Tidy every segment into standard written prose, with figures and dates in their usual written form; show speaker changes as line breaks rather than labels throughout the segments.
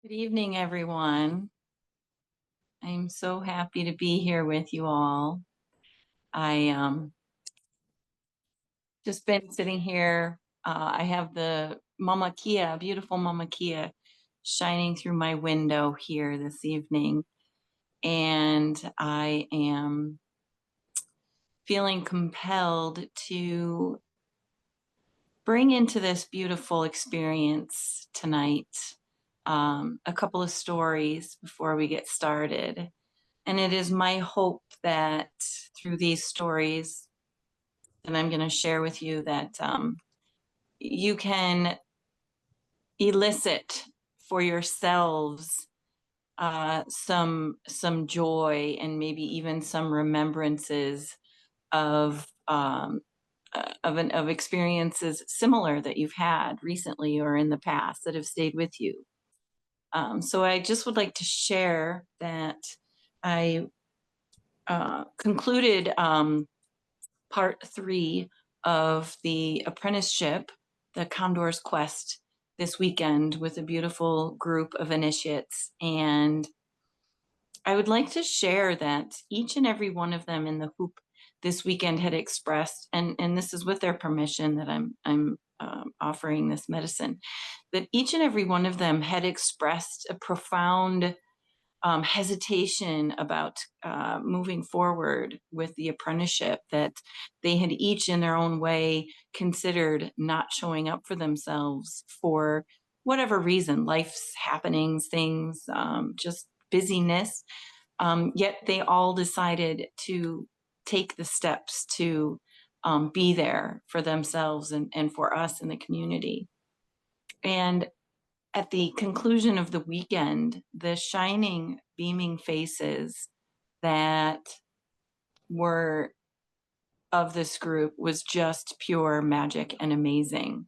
Good evening, everyone. I'm so happy to be here with you all. I just been sitting here. I have the Mamakilla, beautiful Mamakilla, shining through my window here this evening, and I am feeling compelled to bring into this beautiful experience tonight a couple of stories before we get started. And it is my hope that through these stories that I'm going to share with you that you can elicit for yourselves some joy and maybe even some remembrances of of experiences similar that you've had recently or in the past that have stayed with you. So I just would like to share that I concluded part 3 of the apprenticeship, the Condor's Quest, this weekend with a beautiful group of initiates. And I would like to share that each and every one of them in the hoop this weekend had expressed, and this is with their permission that I'm offering this medicine, that each and every one of them had expressed a profound hesitation about moving forward with the apprenticeship, that they had each in their own way considered not showing up for themselves for whatever reason, life's happenings, things, just busyness. Yet they all decided to take the steps to be there for themselves and for us in the community. And at the conclusion of the weekend, the shining, beaming faces that were of this group was just pure magic and amazing.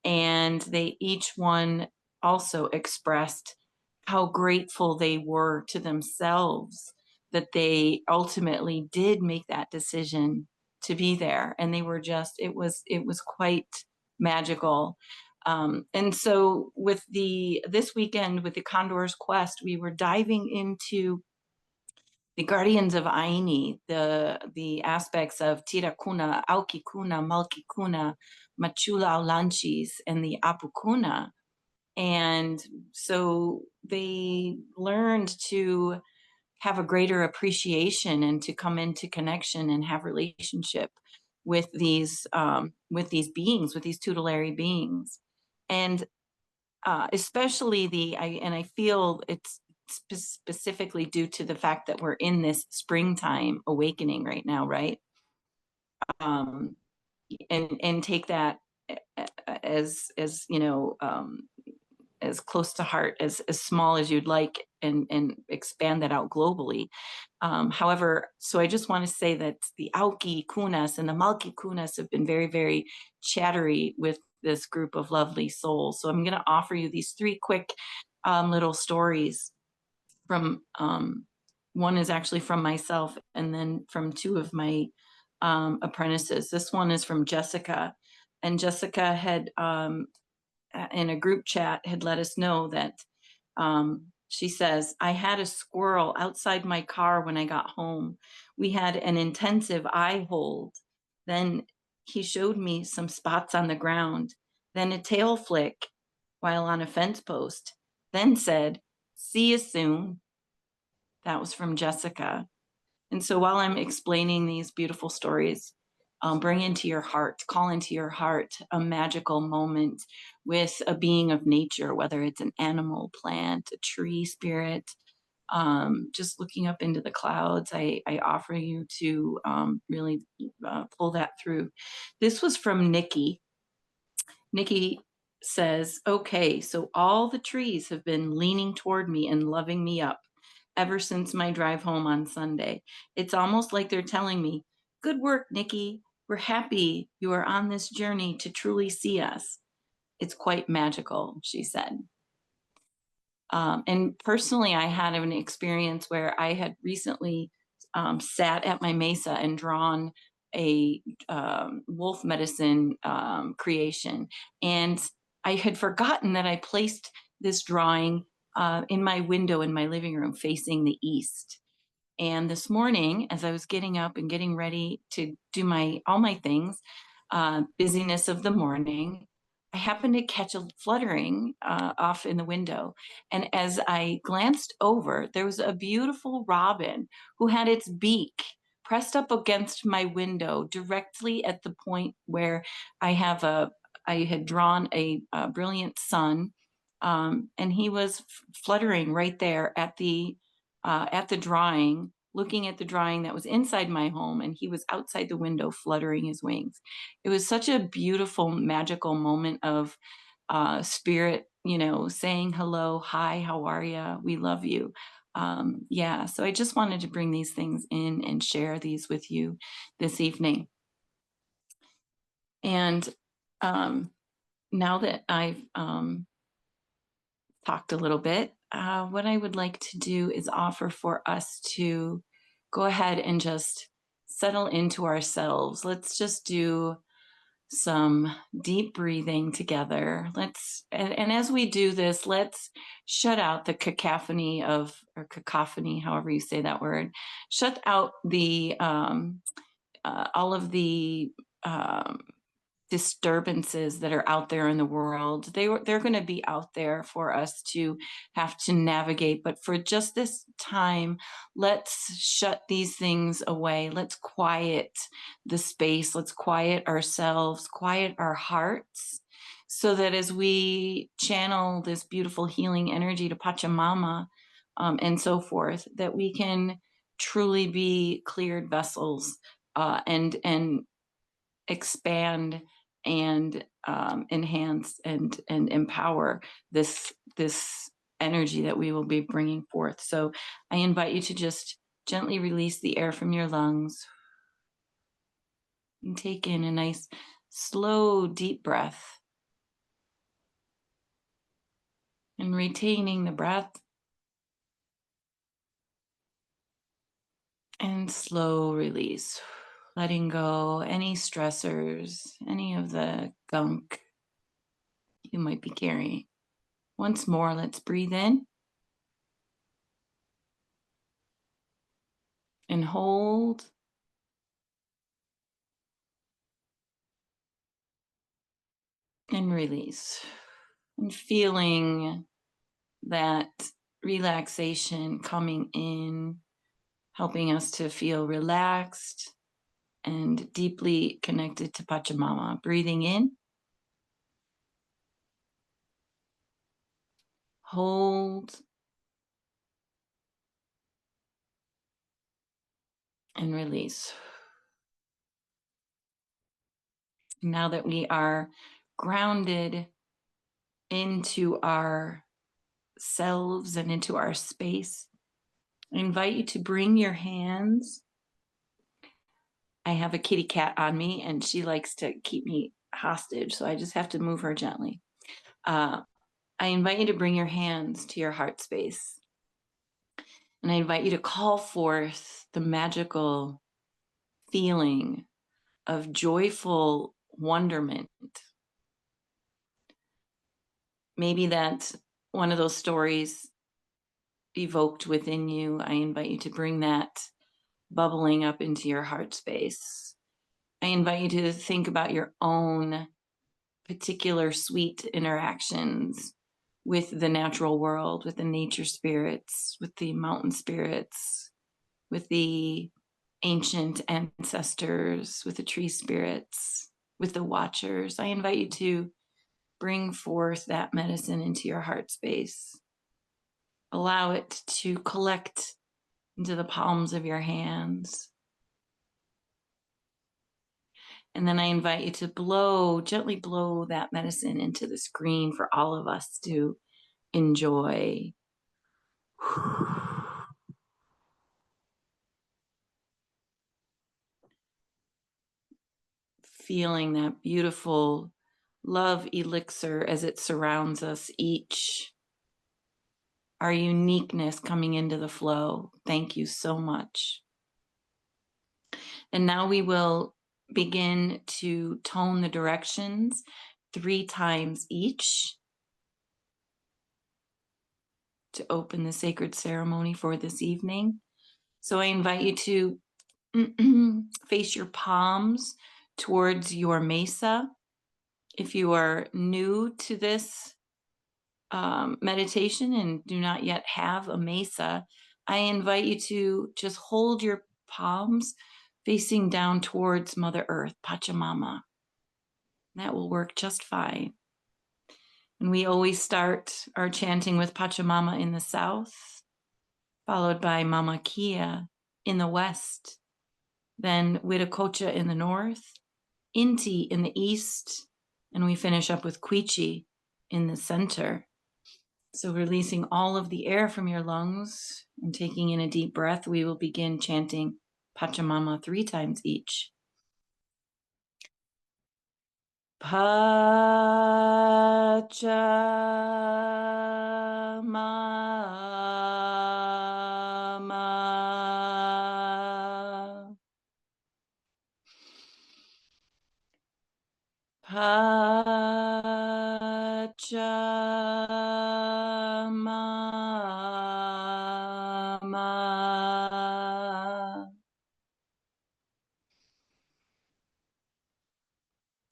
And they each one also expressed how grateful they were to themselves that they ultimately did make that decision to be there. And they were just, it was quite magical. And so with this weekend with the Condor's Quest, we were diving into the guardians of Aini, the aspects of Tirakuna, Aukikuna, Malkikuna, Machula Lanchis, and the Apukuna. And so they learned to have a greater appreciation and to come into connection and have relationship with these beings, with these tutelary beings. And especially and I feel it's specifically due to the fact that we're in this springtime awakening right now, right? Um, and take that as you know, as close to heart as small as you'd like, and expand that out globally. However, so I just want to say that the Auki Kunas and the Malki Kunas have been very, very chattery with this group of lovely souls. So I'm going to offer you these 3 quick little stories from one is actually from myself, and then from 2 of my apprentices. This one is from Jessica, and Jessica had in a group chat had let us know that she says, I had a squirrel outside my car when I got home. We had an intensive eye hold. Then he showed me some spots on the ground, then a tail flick while on a fence post, then said, see you soon. That was from Jessica. And so while I'm explaining these beautiful stories, bring into your heart, call into your heart a magical moment with a being of nature, whether it's an animal, plant, a tree spirit, just looking up into the clouds. I offer you to really pull that through. This was from Nikki. Nikki says, okay, so all the trees have been leaning toward me and loving me up ever since my drive home on Sunday. It's almost like they're telling me, good work, Nikki. We're happy you are on this journey to truly see us. It's quite magical, she said. And personally, I had an experience where I had recently sat at my mesa and drawn a wolf medicine creation. And I had forgotten that I placed this drawing in my window in my living room facing the east. And this morning, as I was getting up and getting ready to do all my things, busyness of the morning, I happened to catch a fluttering off in the window. And as I glanced over, there was a beautiful robin who had its beak pressed up against my window directly at the point where I had drawn a brilliant sun, and he was fluttering right there at the drawing, looking at the drawing that was inside my home, and he was outside the window fluttering his wings. It was such a beautiful, magical moment of spirit, saying hello, hi, how are you? We love you. Yeah, so I just wanted to bring these things in and share these with you this evening. And now that I've talked a little bit, what I would like to do is offer for us to go ahead and just settle into ourselves. Let's just do some deep breathing together. And as we do this, let's shut out the cacophony, however you say that word. Shut out the all of the disturbances that are out there in the world. They're going to be out there for us to have to navigate, but for just this time, let's shut these things away. Let's quiet the space. Let's quiet ourselves, quiet our hearts, so that as we channel this beautiful healing energy to Pachamama, and so forth, that we can truly be cleared vessels, and expand and enhance and empower this energy that we will be bringing forth. So I invite you to just gently release the air from your lungs and take in a nice, slow, deep breath, and retaining the breath, and slow release, letting go any stressors, any of the gunk you might be carrying. Once more, let's breathe in and hold, and release. And feeling that relaxation coming in, helping us to feel relaxed and deeply connected to Pachamama. Breathing in, hold, and release. Now that we are grounded into our selves and into our space, I invite you to bring your hands. I have a kitty cat on me, and she likes to keep me hostage, so I just have to move her gently. I invite you to bring your hands to your heart space, and I invite you to call forth the magical feeling of joyful wonderment. Maybe that's one of those stories evoked within you. I invite you to bring that bubbling up into your heart space. I invite you to think about your own particular sweet interactions with the natural world, with the nature spirits, with the mountain spirits, with the ancient ancestors, with the tree spirits, with the watchers. I invite you to bring forth that medicine into your heart space. Allow it to collect into the palms of your hands. And then I invite you to gently blow that medicine into the screen for all of us to enjoy. Feeling that beautiful love elixir as it surrounds us each. Our uniqueness coming into the flow. Thank you so much. And now we will begin to tone the directions 3 times each. to open the sacred ceremony for this evening. So I invite you to face your palms towards your mesa. If you are new to this meditation and do not yet have a mesa, I invite you to just hold your palms facing down towards Mother Earth, Pachamama. That will work just fine. And we always start our chanting with Pachamama in the south, followed by Mamakilla in the west, then Wiracocha in the north, Inti in the east, and we finish up with Quiche in the center. So releasing all of the air from your lungs and taking in a deep breath, we will begin chanting Pachamama 3 times each. Pachamama. Pachamama.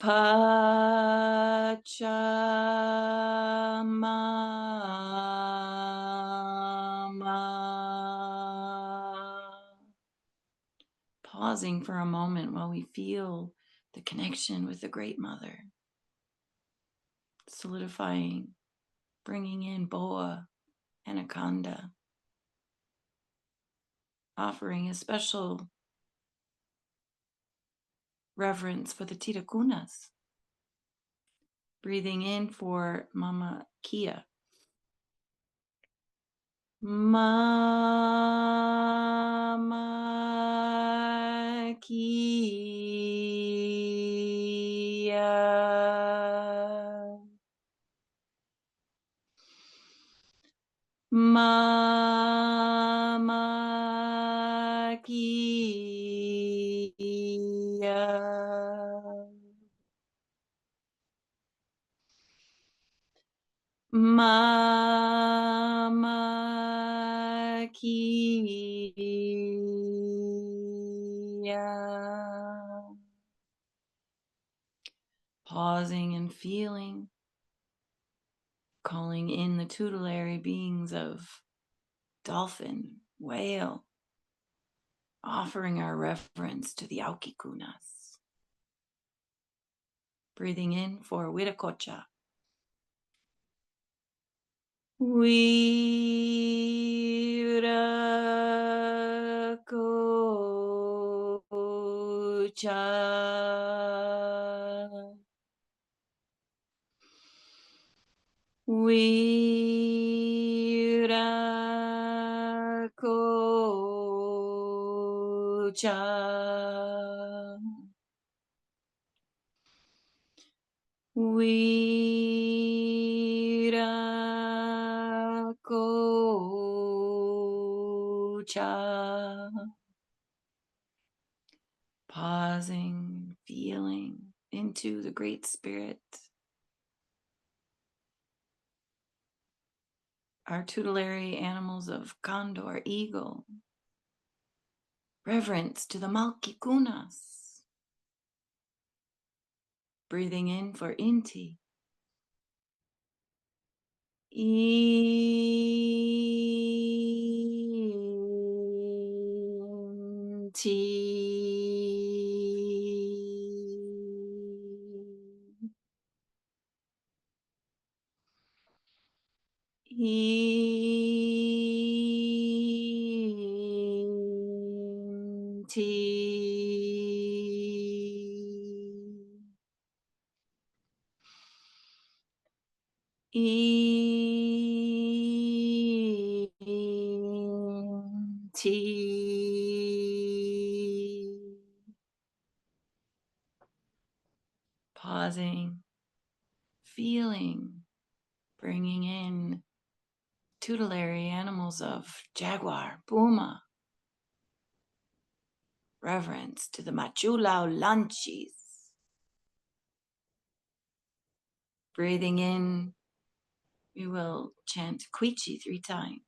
Pachamama. Pausing for a moment while we feel the connection with the Great Mother. Solidifying, bringing in Boa, Anaconda. Offering a special reverence for the Tirakunas. Breathing in for Mamakilla. Mamakilla. Mamakilla. Mamakilla. Pausing and feeling, calling in the tutelary beings of dolphin, whale, offering our reverence to the Aukikunas. Breathing in for Wiracocha. Wiracocha. Wiracocha. Wiracocha. Pausing, feeling into the Great Spirit. Our tutelary animals of condor, eagle. Reverence to the Malkikunas. Breathing in for Inti. Inti. Inti. Pausing, feeling, bringing in tutelary animals of jaguar, puma. Reverence to the Machulau Lanchis. Breathing in We will chant Quichi 3 times.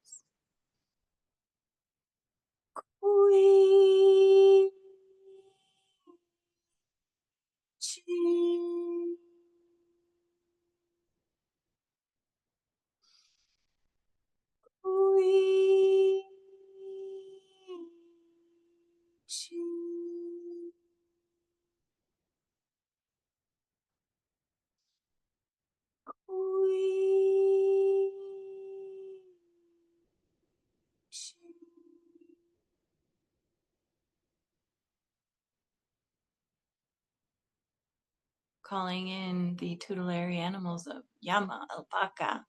Quichi. Quichi. Calling in the tutelary animals of llama, alpaca,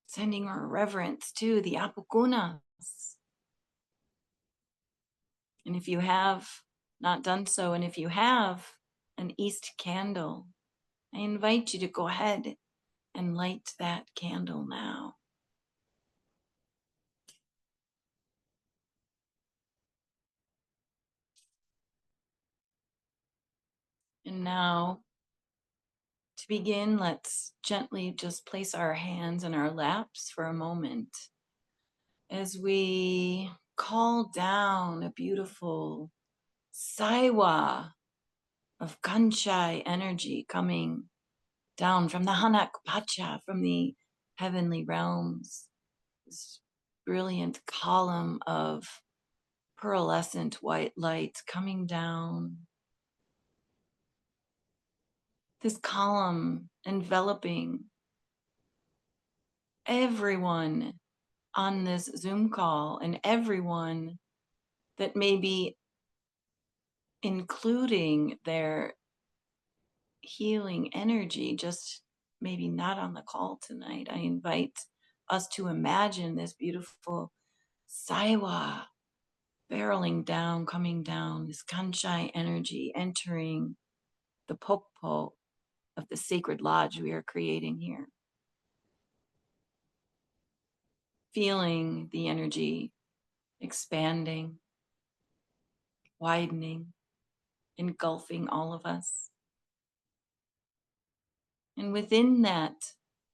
sending our reverence to the apucunas. And if you have not done so, and if you have an East candle, I invite you to go ahead and light that candle now. And now, to begin, let's gently just place our hands in our laps for a moment as we call down a beautiful saiwa of kanchai energy coming down from the Hanak Pacha, from the heavenly realms. This brilliant column of pearlescent white light coming down. This column enveloping everyone on this Zoom call and everyone that may be including their healing energy, just maybe not on the call tonight. I invite us to imagine this beautiful Saiwa barreling down, coming down, this Kanchai energy entering the Pokpo of the sacred lodge we are creating here. Feeling the energy expanding, widening, engulfing all of us. And within that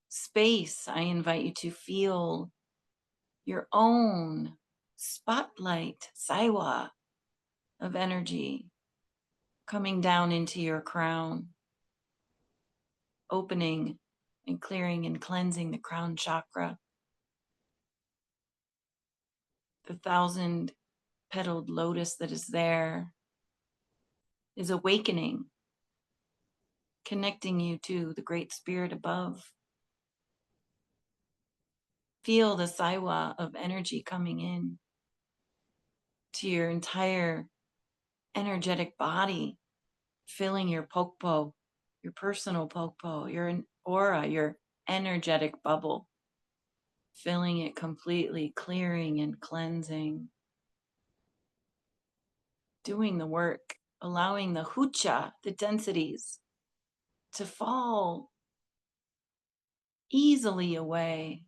space, I invite you to feel your own spotlight, saiwa of energy coming down into your crown, opening and clearing and cleansing the crown chakra. The 1,000-petaled lotus that is there is awakening, connecting you to the great spirit above. Feel the saiwa of energy coming in to your entire energetic body, filling your pokpo, your personal pokpo, your aura, your energetic bubble, filling it completely, clearing and cleansing, doing the work, allowing the hucha, the densities, to fall easily away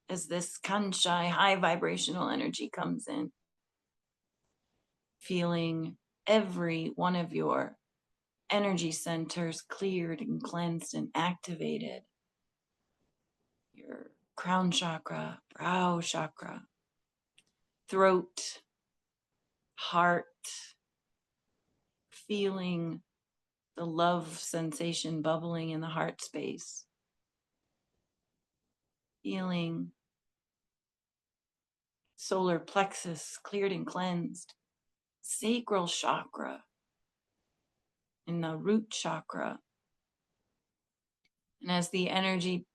as this kanshai, high vibrational energy comes in. Feeling every one of your energy centers cleared and cleansed and activated. Your crown chakra, brow chakra, throat, heart, feeling the love sensation bubbling in the heart space. Feeling solar plexus cleared and cleansed. Sacral chakra and the root chakra. And as the energy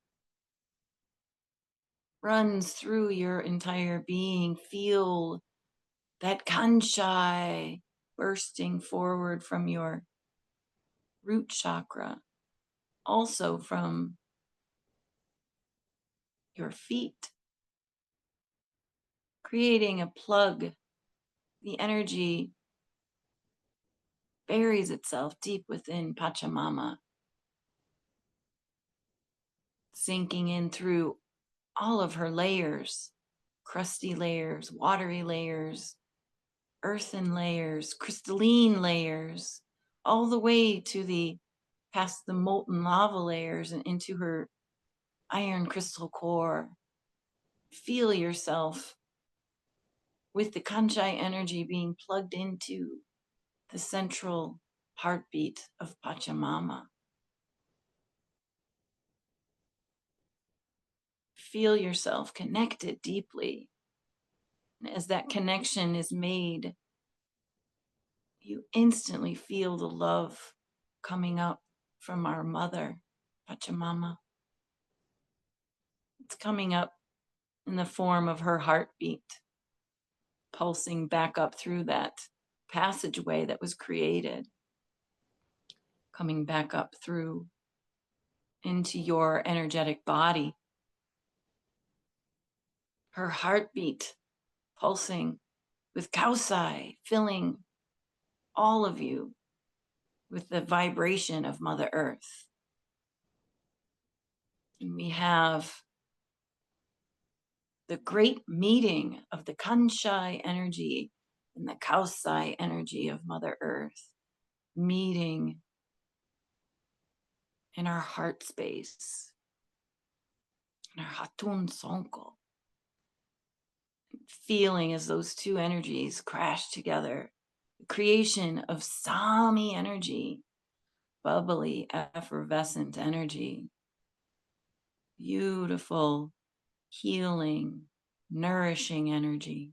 runs through your entire being, feel that kanshai bursting forward from your root chakra, also from your feet, creating a plug. The energy buries itself deep within Pachamama, sinking in through all of her layers, crusty layers, watery layers, earthen layers, crystalline layers, all the way to the past the molten lava layers and into her iron crystal core. Feel yourself with the Kanchai energy being plugged into the central heartbeat of Pachamama. Feel yourself connected deeply. And as that connection is made, you instantly feel the love coming up from our mother, Pachamama. It's coming up in the form of her heartbeat, pulsing back up through that passageway that was created, coming back up through into your energetic body. Her heartbeat pulsing with Kausai, filling all of you with the vibration of Mother Earth. And we have the great meeting of the Kanshai energy and the Kausai energy of Mother Earth, meeting in our heart space, in our Hatun Sonko, feeling as those two energies crash together, the creation of Sami energy, bubbly, effervescent energy, beautiful, healing, nourishing energy,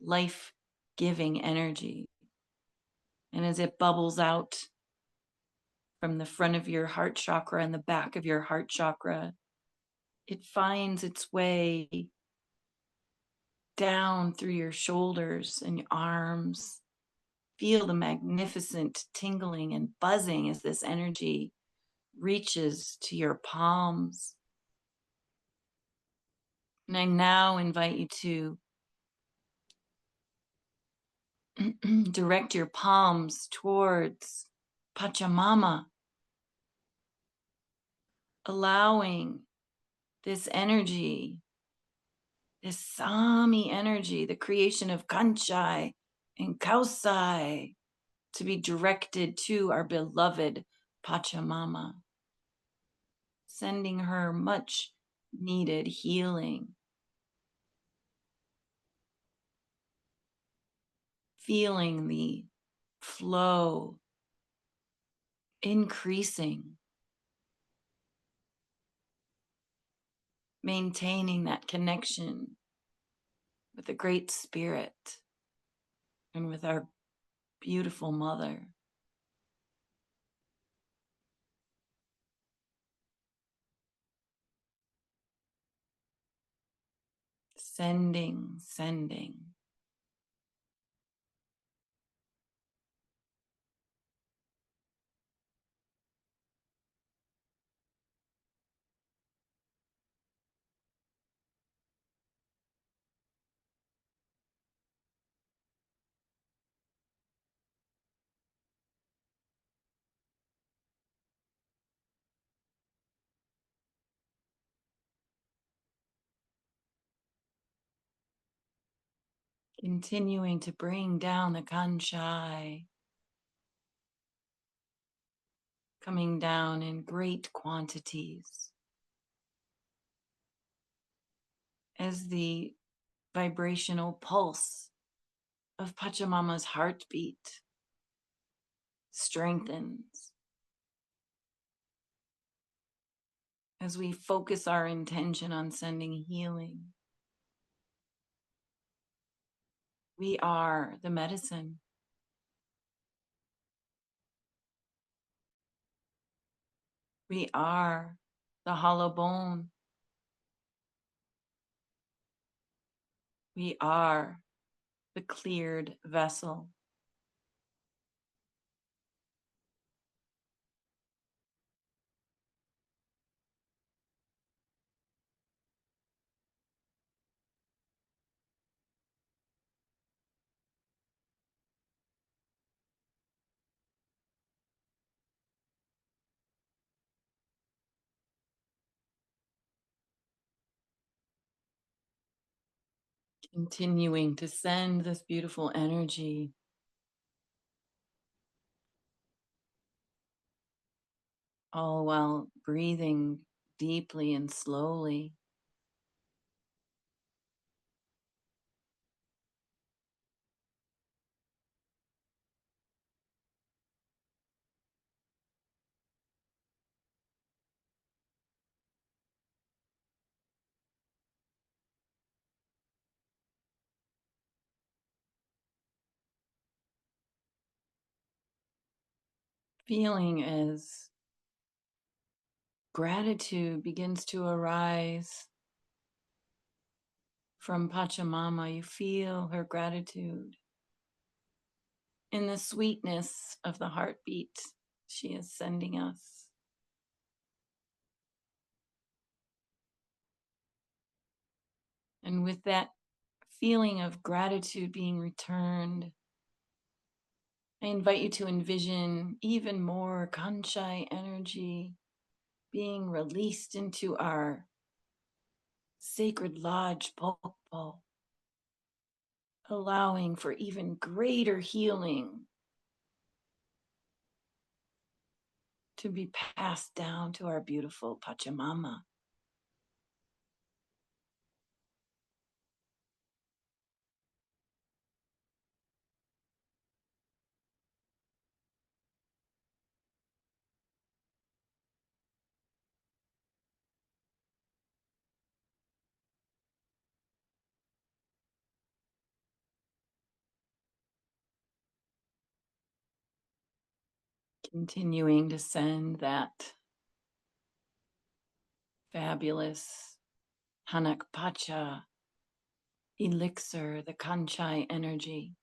life-giving energy. And as it bubbles out from the front of your heart chakra and the back of your heart chakra, it finds its way down through your shoulders and your arms. Feel the magnificent tingling and buzzing as this energy reaches to your palms. And I now invite you to direct your palms towards Pachamama, allowing this energy, this Sami energy, the creation of Kanchai and Kausai, to be directed to our beloved Pachamama, sending her much needed healing. Feeling the flow increasing, maintaining that connection with the Great Spirit and with our beautiful mother. Sending, sending. Continuing to bring down the Kanchai, coming down in great quantities as the vibrational pulse of Pachamama's heartbeat strengthens, as we focus our intention on sending healing. We are the medicine. We are the hollow bone. We are the cleared vessel. Continuing to send this beautiful energy all while breathing deeply and slowly. Feeling as gratitude begins to arise from Pachamama. You feel her gratitude in the sweetness of the heartbeat she is sending us. And with that feeling of gratitude being returned, I invite you to envision even more Kanchai energy being released into our sacred lodge Popo, allowing for even greater healing to be passed down to our beautiful Pachamama. Continuing to send that fabulous Hanak Pacha elixir, the Kanchai energy.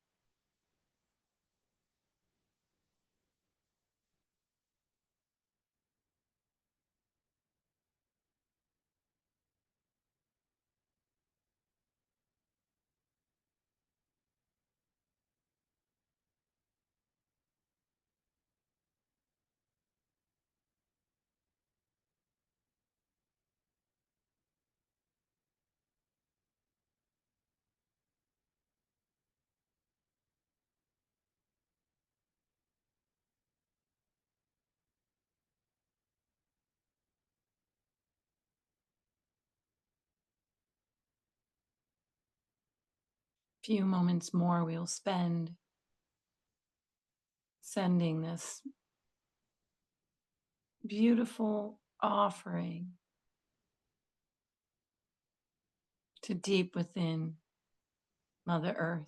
Few moments more we'll spend sending this beautiful offering to deep within Mother Earth.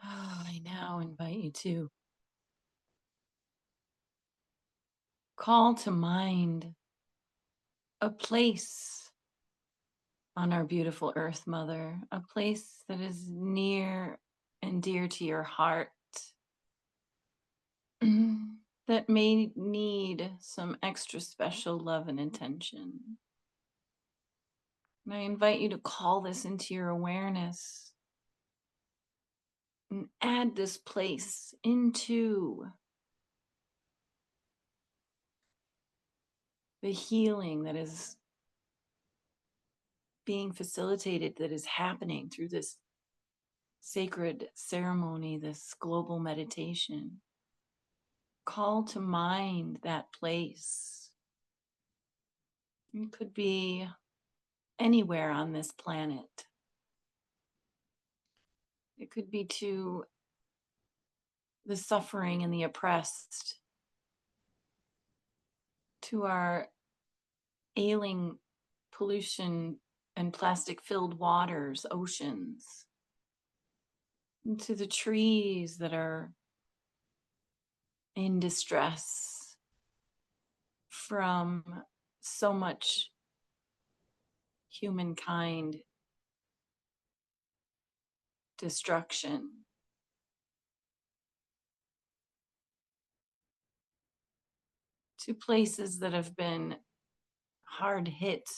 I now invite you to call to mind a place on our beautiful Earth Mother, a place that is near and dear to your heart, that may need some extra special love and attention. And I invite you to call this into your awareness and add this place into the healing that is being facilitated, that is happening through this sacred ceremony, this global meditation. Call to mind that place. It could be anywhere on this planet. It could be to the suffering and the oppressed to our ailing pollution and plastic filled waters, oceans, and to the trees that are in distress from so much humankind destruction, to places that have been hard hit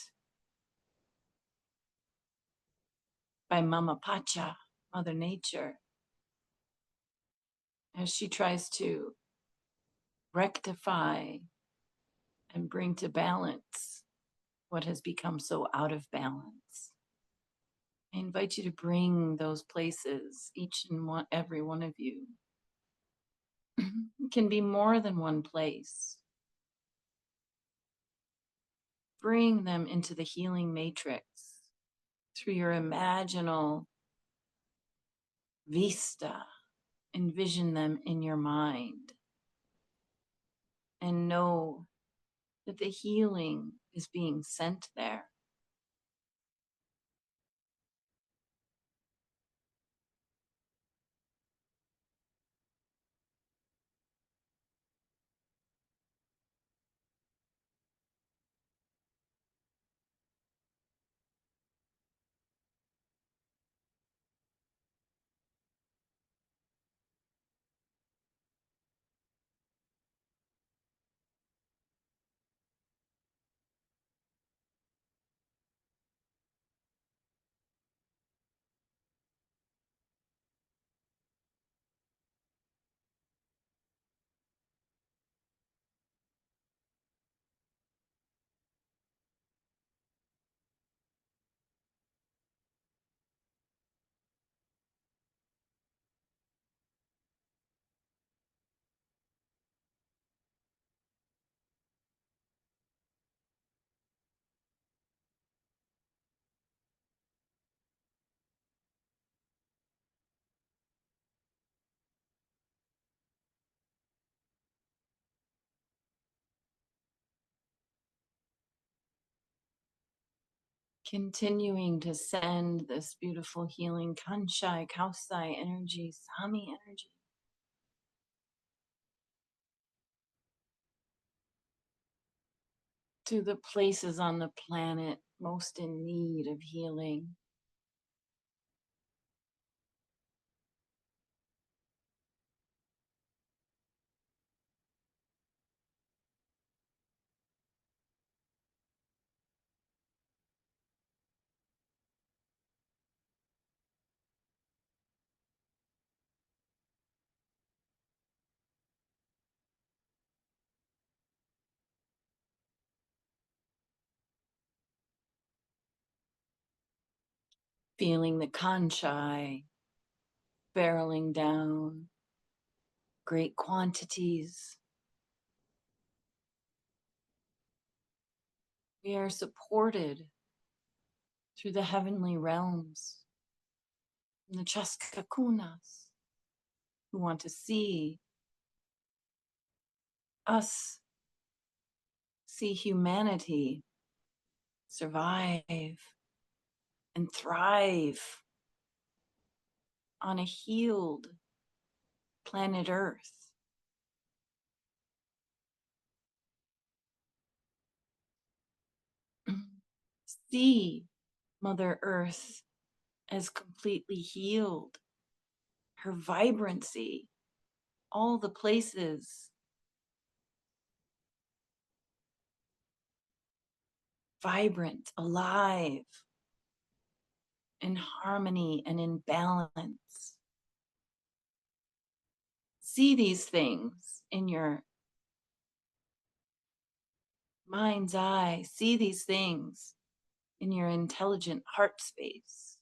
by Mama Pacha, Mother Nature, as she tries to rectify and bring to balance what has become so out of balance. I invite you to bring those places, each and every one of you. It can be more than one place. Bring them into the healing matrix through your imaginal vista. Envision them in your mind and know that the healing is being sent there. Continuing to send this beautiful healing Kanshai, Kausai energy, Sami energy to the places on the planet most in need of healing. Feeling the Kanshai barreling down great quantities. We are supported through the heavenly realms and the Chaskakunas who want to see us, see humanity survive and thrive on a healed planet Earth. See Mother Earth as completely healed, her vibrancy, all the places vibrant, alive, in harmony and in balance. See these things in your mind's eye. See these things in your intelligent heart space.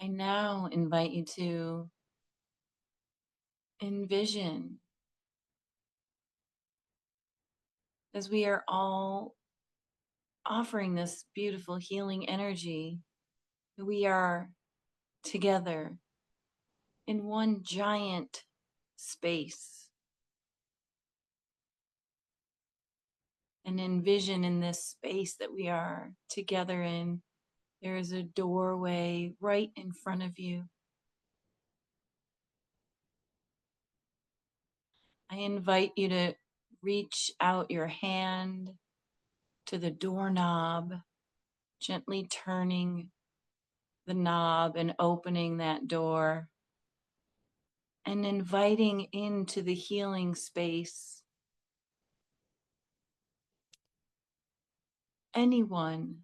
I now invite you to envision, as we are all offering this beautiful healing energy, that we are together in one giant space. And envision in this space that we are together in, there is a doorway right in front of you. I invite you to reach out your hand to the doorknob, gently turning the knob and opening that door, and inviting into the healing space anyone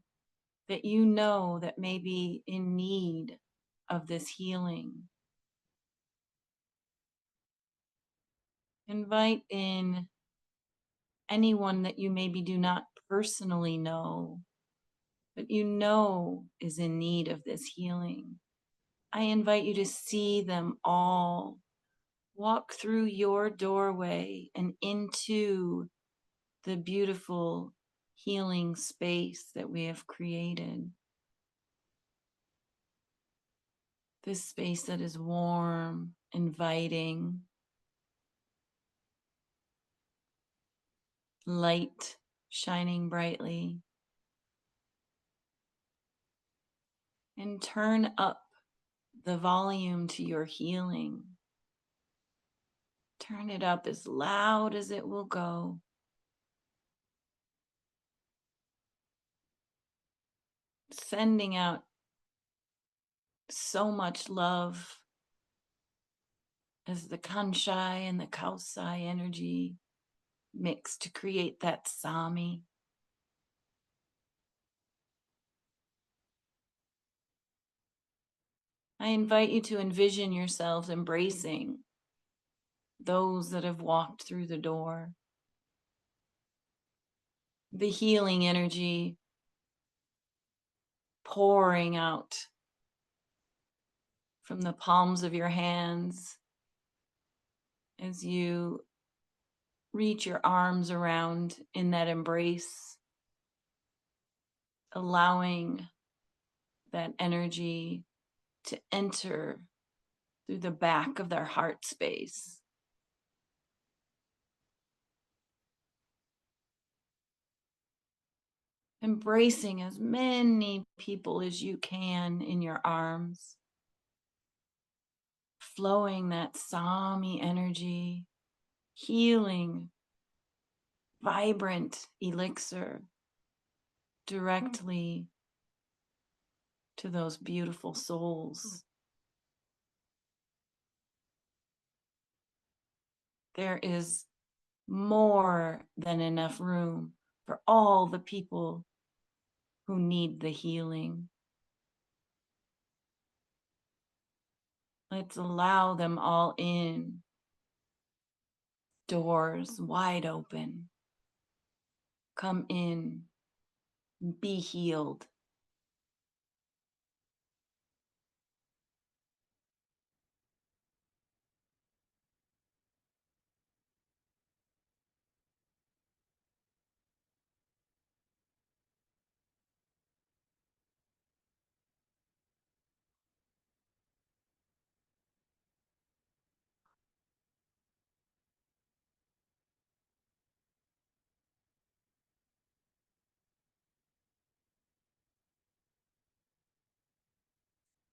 that you know that may be in need of this healing. Invite in anyone that you maybe do not personally know, but you know is in need of this healing. I invite you to see them all walk through your doorway and into the beautiful healing space that we have created. This space that is warm, inviting, light shining brightly. And turn up the volume to your healing. Turn it up as loud as it will go. Sending out so much love as the Kanshai and the Kausai energy mix to create that Sami. I invite you to envision yourselves embracing those that have walked through the door. The healing energy pouring out from the palms of your hands as you reach your arms around in that embrace, allowing that energy to enter through the back of their heart space. Embracing as many people as you can in your arms, flowing that Sami energy, healing, vibrant elixir directly to those beautiful souls. There is more than enough room for all the people who need the healing. Let's allow them all in. Doors wide open. Come in. Be healed.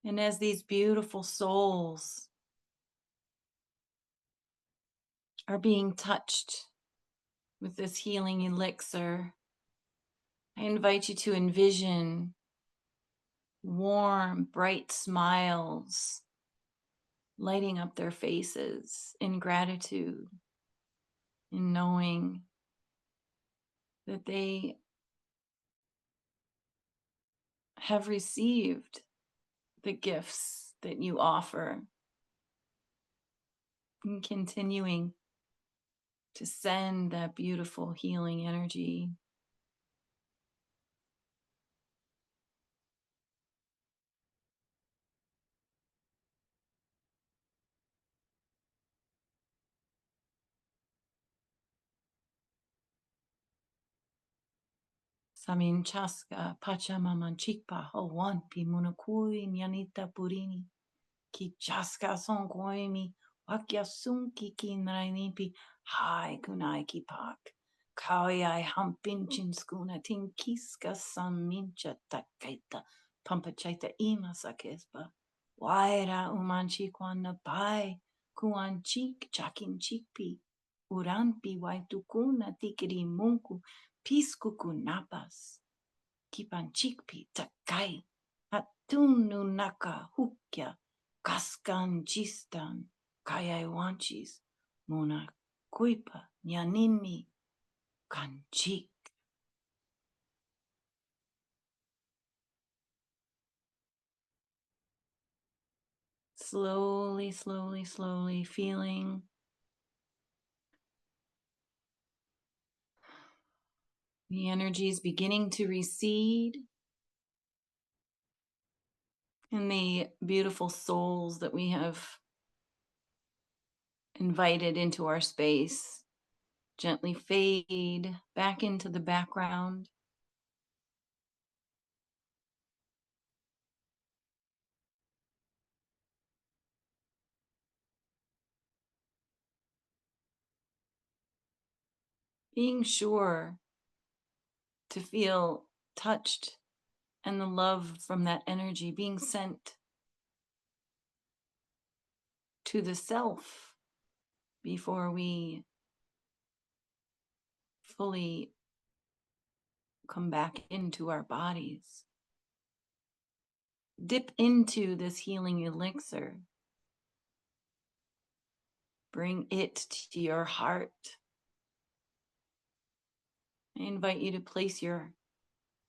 And as these beautiful souls are being touched with this healing elixir, I invite you to envision warm, bright smiles lighting up their faces in gratitude, in knowing that they have received the gifts that you offer, and continuing to send that beautiful healing energy. Samin chaska pachamamanchikpa hawanpi munakui nyanita purini. Ki chaska son koimi wakyasunki kinrainipi hai kunai ki pak. Kawai hampinchin skuna tinkiska samincha takaita pampachaita ima sakespa. Waira umanchi kwana pai kuanchik chakin chikpi. Urampi waitukuna tikiri munku piskuku napas. Kipanchikpi takai. Hatunu naka hukya. Kaskan chistan. Kayai wanchis. Mona kuipa nyanini kanchik. Slowly, slowly, slowly feeling the energies beginning to recede, and the beautiful souls that we have invited into our space gently fade back into the background. Being sure to feel touched and the love from that energy being sent to the self before we fully come back into our bodies. Dip into this healing elixir. Bring it to your heart. I invite you to place your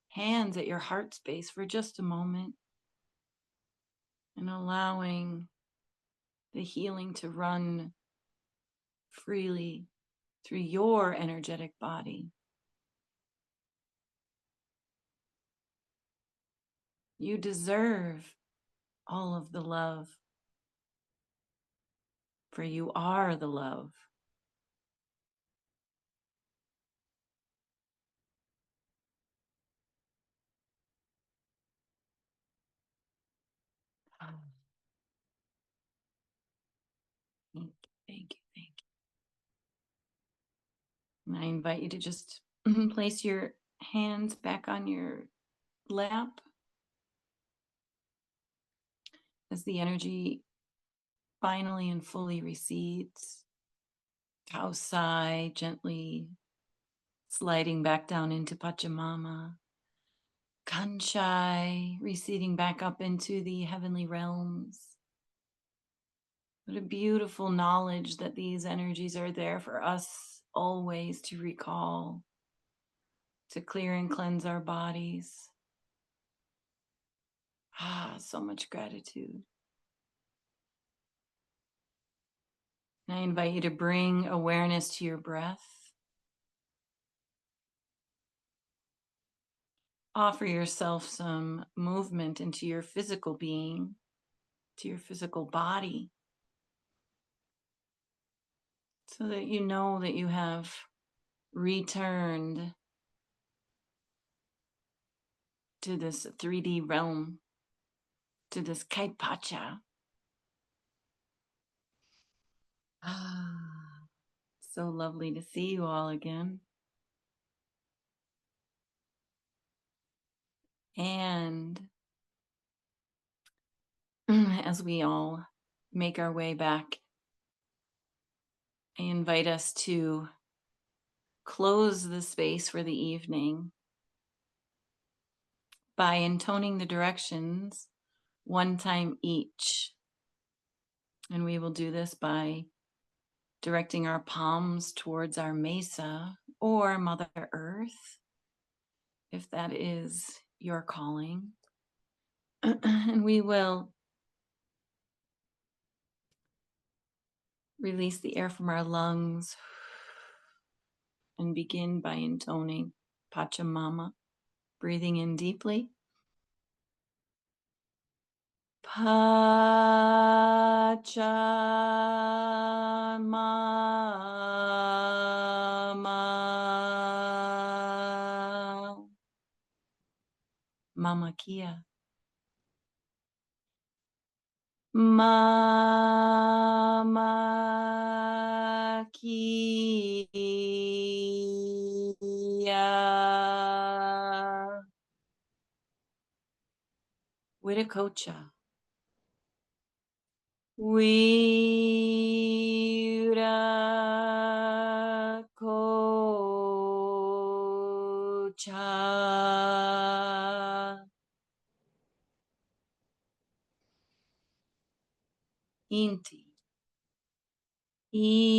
hands at your heart space for just a moment and allowing the healing to run freely through your energetic body. You deserve all of the love, for you are the love. Thank you, thank you, thank you. And I invite you to just place your hands back on your lap as the energy finally and fully recedes. Kausai gently sliding back down into Pachamama. Kanchai receding back up into the heavenly realms. What a beautiful knowledge that these energies are there for us always to recall, to clear and cleanse our bodies. So much gratitude. And I invite you to bring awareness to your breath. Offer yourself some movement into your physical being, to your physical body, so that you know that you have returned to this 3D realm, to this Kaipacha. So lovely to see you all again. And as we all make our way back, I invite us to close the space for the evening by intoning the directions one time each. And we will do this by directing our palms towards our mesa or Mother Earth, if that is your calling. And we will release the air from our lungs and begin by intoning Pachamama, breathing in deeply. Pachamama. Mamakilla. Mamakilla. Wiracocha. Wiracocha. Inti. Inti.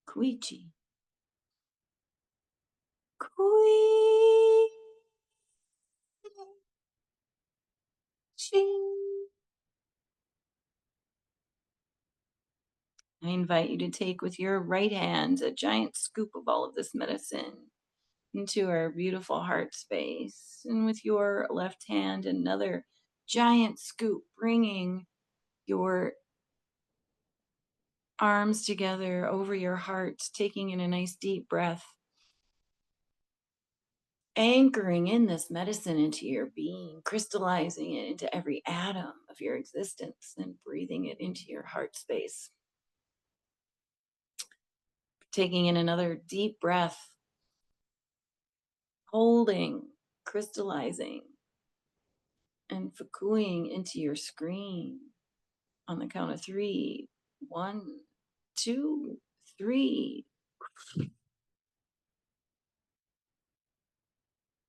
Kuichi. Kuichi. I invite you to take with your right hand a giant scoop of all of this medicine into our beautiful heart space. And with your left hand, another giant scoop, bringing your arms together over your heart, taking in a nice deep breath, anchoring in this medicine into your being, crystallizing it into every atom of your existence, and breathing it into your heart space. Taking in another deep breath, holding, crystallizing, and fukuing into your screen on the count of 3. 1, 2, 3.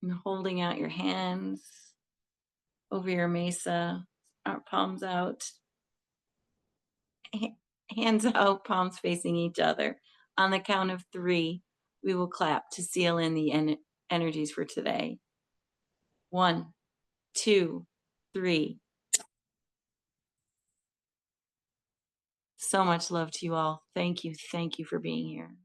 And holding out your hands over your mesa, our palms out, hands out, palms facing each other. On the count of 3, we will clap to seal in the energies for today. 1, 2, 3. So much love to you all. Thank you. Thank you for being here.